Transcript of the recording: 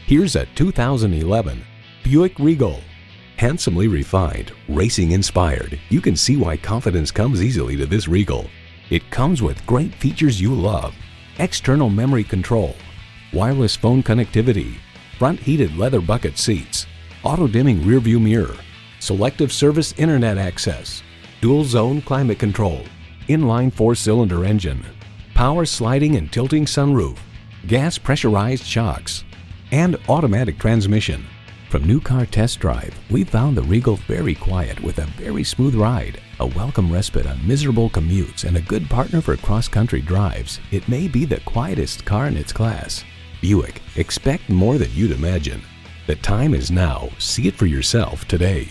Here's a 2011 Buick Regal. Handsomely refined, racing inspired, you can see why confidence comes easily to this Regal. It comes with great features you love: external memory control, wireless phone connectivity, front heated leather bucket seats, auto-dimming rearview mirror, selective service internet access, dual zone climate control, inline 4-cylinder engine, power sliding and tilting sunroof, gas pressurized shocks, and automatic transmission. From new car test drive, we found the Regal very quiet with a very smooth ride, a welcome respite on miserable commutes, and a good partner for cross-country drives. It may be the quietest car in its class. Buick, expect more than you'd imagine. The time is now. See it for yourself today.